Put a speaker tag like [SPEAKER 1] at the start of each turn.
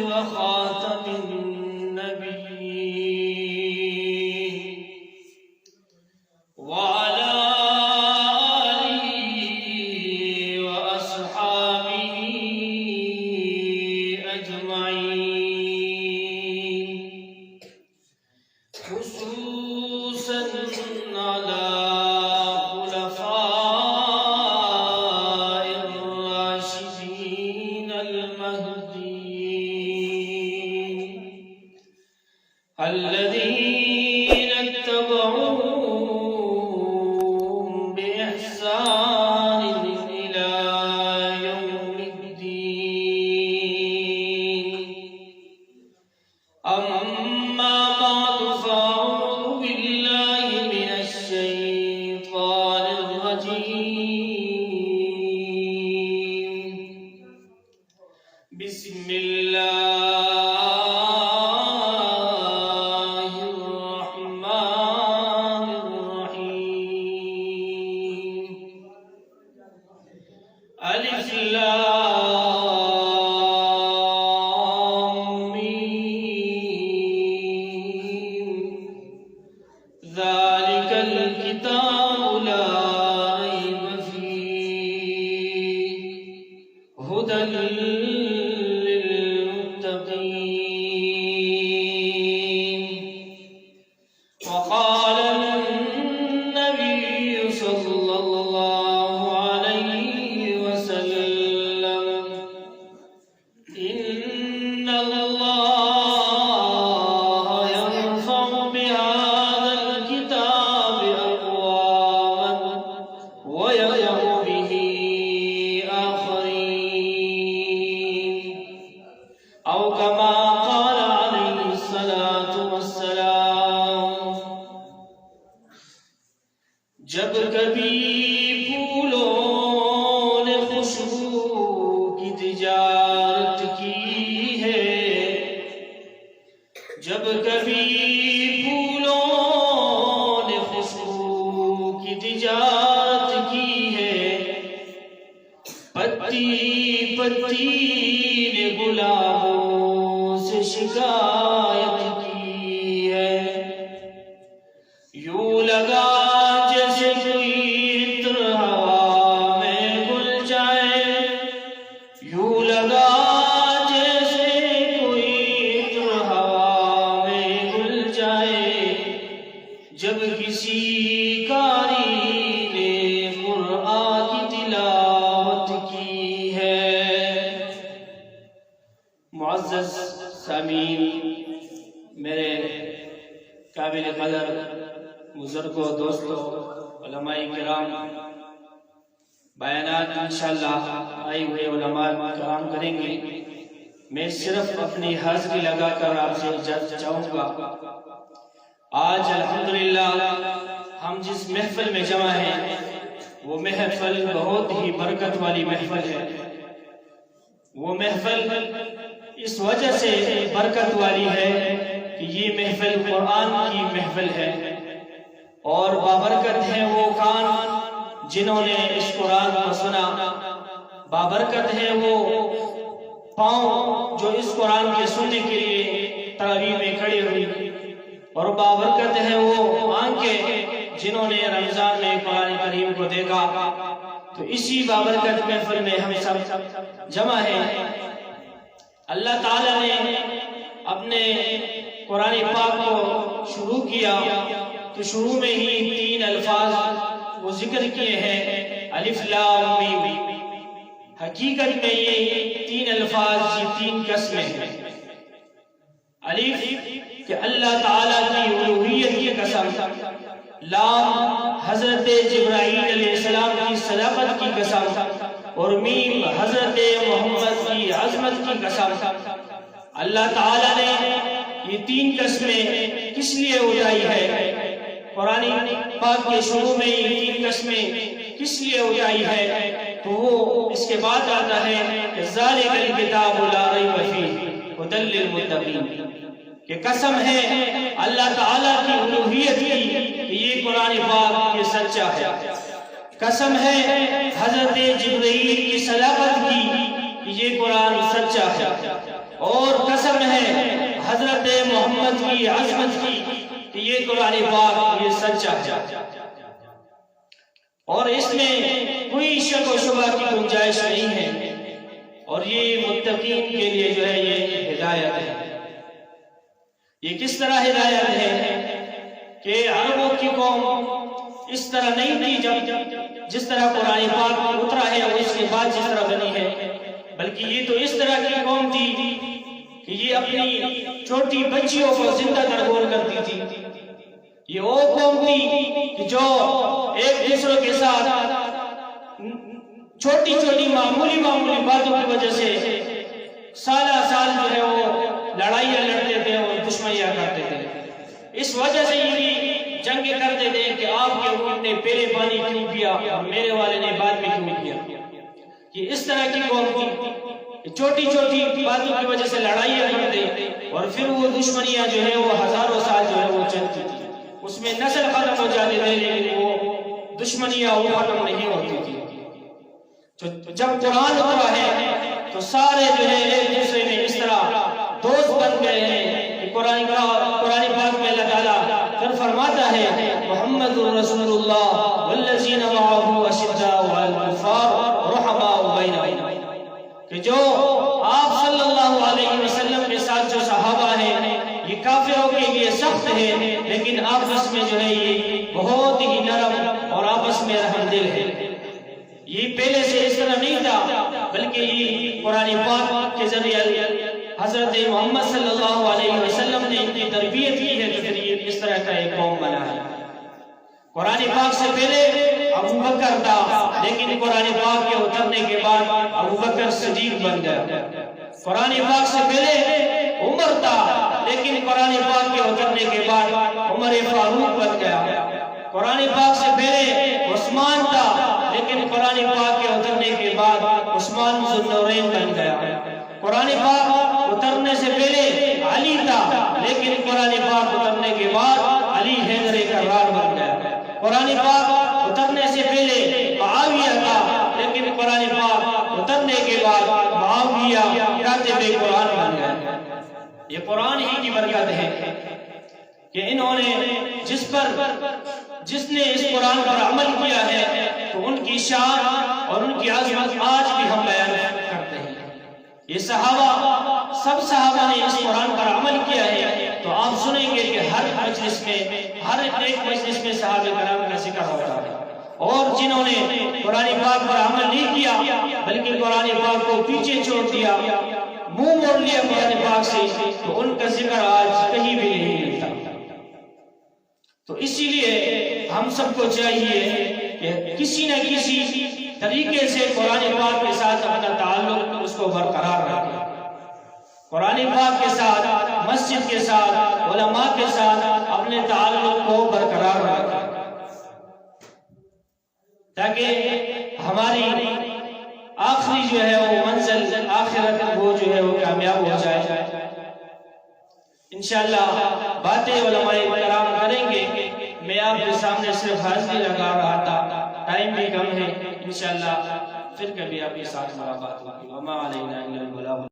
[SPEAKER 1] وخاتم النبيين وعلى آله وأصحابه أجمعين، خصوصا على خلفاء الراشدين المهديين الذين اتبعوهم بإحسان إلى يوم الدين. أما بعد، فأعوذ بالله من الشيطان الرجيم. بسم الله الرحمن الرحيم. ألف لام ميم، ذلك الكتاب لا ريب فيه، هدى للمتقين. وقال النبي صلى الله عليه وسلم: إن الله يرفع بهذا الكتاب أقواما ويضع به آخرين، أو كما قال عليه الصلاة والسلام. جب کبھی پھولوں نے خوشبو کی تجارت کی ہے، جب کبھی پھولوں نے خوشبو کی تجارت کی ہے، پتی پتی نے گلابوں سے شکایت کی ہے، یوں لگا جیسے کوئی عطر ہوا میں گل جائے، یوں لگا جیسے کوئی عطر ہوا میں گل جائے، جب کسی قاری نے قرآن کی تلاوت کی ہے۔ معزز سامعین، میرے قابل قدر بزرگوں، دوستوں، علماء کرام، بیانات انشاءاللہ آئے ہوئے علماء کرام کریں گے۔ میں صرف اپنی حاضری لگا کر آپ سے اجازت چاہوں گا۔ آج الحمدللہ ہم جس محفل میں جمع ہیں وہ محفل بہت ہی برکت والی محفل ہے۔ وہ محفل اس وجہ سے برکت والی ہے کہ یہ محفل قرآن کی محفل ہے، اور بابرکت ہیں وہ کان جنہوں نے اس قرآن کو سنا، بابرکت ہیں وہ پاؤں جو اس قرآن کے سننے کے لیے تراویح میں کھڑے ہوئی، اور بابرکت ہیں وہ آنکھیں جنہوں نے رمضان میں قرآن کریم کو دیکھا۔ تو اسی بابرکت محفل میں ہم سب جمع ہیں۔ اللہ تعالیٰ نے اپنے قرآن پاک کو شروع کیا تو شروع میں ہی 3 الفاظ وہ ذکر کیے ہیں، الف لام میم۔ حقیقت میں یہ 3 الفاظ، یہ 3 قسمیں ہیں۔ الف کہ اللہ تعالیٰ کی الوہیت کی قسم، لام حضرت جبرائیل علیہ السلام کی صداقت کی قسم، اور میم حضرت محمد کی عظمت کی قسم۔ اللہ تعالیٰ نے یہ 3 قسمیں کس لیے اٹھائی ہے؟ قرآن پاک کے شروع میں یہ 3 قسمیں کس لیے اٹھائی ہے؟ تو وہ اس کے بعد آتا ہے کہ ذالک الکتاب لا ریب فیہ ھدی للمتقین، کہ قسم ہے اللہ تعالیٰ کی الوہیت کی کہ یہ قرآن پاک یہ سچا ہے، قسم ہے حضرت جبرائیل کی صداقت کی کہ یہ قرآن سچا ہے، اور قسم ہے حضرت محمد کی عظمت کی کہ یہ قرآن پاک یہ سچا ہے اور اس میں کوئی شک و شبہ کی گنجائش نہیں ہے، اور یہ متقین کے لیے جو ہے یہ ہدایت ہے۔ یہ کس طرح ہدایت ہے کہ عربوں کی قوم اس طرح نہیں تھی جس طرح قرآن پاک اترا ہے اور اس کے بعد جس طرح بنی ہے، بلکہ یہ تو اس طرح کی قوم تھی کہ یہ اپنی چھوٹی بچیوں کو زندہ درگور کرتی تھی۔ یہ وہ قوم تھی کہ جو ایک دوسروں کے ساتھ چھوٹی چھوٹی معمولی باتوں کی وجہ سے سالہ سال جو ہے وہ لڑائیاں لڑتے تھے اور دشمنیاں کرتے تھے۔ اس وجہ سے یہ جنگیں کرتے تھے کہ آپ کے اونٹ نے پہلے پانی کیوں پیا اور میرے والے نے بعد میں کیوں پیا۔ یہ اس طرح کی قوم تھی، چھوٹی چھوٹی باتوں کی وجہ سے لڑائیاں کرتے اور پھر وہ دشمنیاں جو ہے وہ ہزاروں سال جو ہے وہ چلتی تھی، اس میں نسل ختم ہو جاتے تھے لیکن وہ دشمنیاں وہ ختم نہیں ہوتی تھی۔ جب قرآن اترا ہے تو سارے جو ہے ایک دوسرے میں اس طرح دوست بن گئے ہیں کہ قرآن پاک میں اللہ تعالیٰ پھر فرماتا ہے محمد رسول اللہ والذین معه اشداء علی الکفار رحماء بینہم، کہ جو آپ صلی اللہ علیہ وسلم کے ساتھ جو صحابہ ہیں یہ کافروں کے لیے سخت ہے لیکن آپس میں جو ہے یہ بہت ہی نرم اور آپس میں رحم دل ہے۔ یہ پہلے سے اس طرح نہیں تھا بلکہ یہ قرآن پاک کے ذریعے حضرت محمد صلی اللہ علیہ وسلم نے ان کی تربیت کی ہے تو پھر یہ اس طرح کا ایک قوم بنا ہے۔ قرآن پاک سے پہلے ابو بکر تھا لیکن قرآن پاک کے اترنے کے بعد ابو بکر صدیق بن گیا۔ قرآن پاک سے پہلے عمر تھا لیکن قرآن پاک کے اترنے کے بعد عمر فاروق بن گیا۔ قرآن پاک سے پہلے عثمان تھا لیکن قرآن پاک کے اترنے کے بعد عثمان ذو النورین بن گیا۔ قرآن پاک اترنے سے پہلے علی تھا لیکن قرآن پاک اترنے کے بعد علی حیدر کرار بن گیا۔ قرآن پاک اترنے سے پہلے معاویہ تھا لیکن قرآن پاک اترنے کے بعد معاویہ کاتب قرآن بن گیا۔ یہ قرآن ہی کی برکت ہے کہ انہوں نے جس نے اس قرآن پر عمل کیا ہے تو ان کی شان اور ان کی عظمت آج بھی ہم بیان کرتے ہیں۔ یہ سب صحابہ نے اس قرآن پر عمل کیا ہے تو آپ سنیں گے کہ ہر ایک مجلس میں صحابہ کرام کا ذکر ہوتا ہے، اور جنہوں نے قرآن پاک پر عمل نہیں کیا بلکہ قرآن پاک کو پیچھے چھوڑ دیا، منہ موڑ لیا قرآن پاک سے، تو ان کا ذکر آج کہیں بھی نہیں ملتا۔ تو اسی لیے ہم سب کو چاہیے کہ کسی نہ کسی طریقے سے قرآن پاک کے ساتھ اپنا تعلق اس کو برقرار رکھیں، قرآن پاک کے ساتھ، مسجد کے ساتھ، علماء کے ساتھ اپنے تعلق کو برقرار رکھیں تاکہ ہماری آخری جو ہے وہ منزل آخرت وہ جو ہے وہ کامیاب ہو جائے۔ انشاءاللہ باتیں علماء کرام کریں گے، میں آپ کے سامنے صرف حاضری لگا رہا تھا، ٹائم بھی کم ہے، انشاءاللہ پھر کبھی آپ کے ساتھ ملاقات ہوگی۔ وما علینا الا البلاغ۔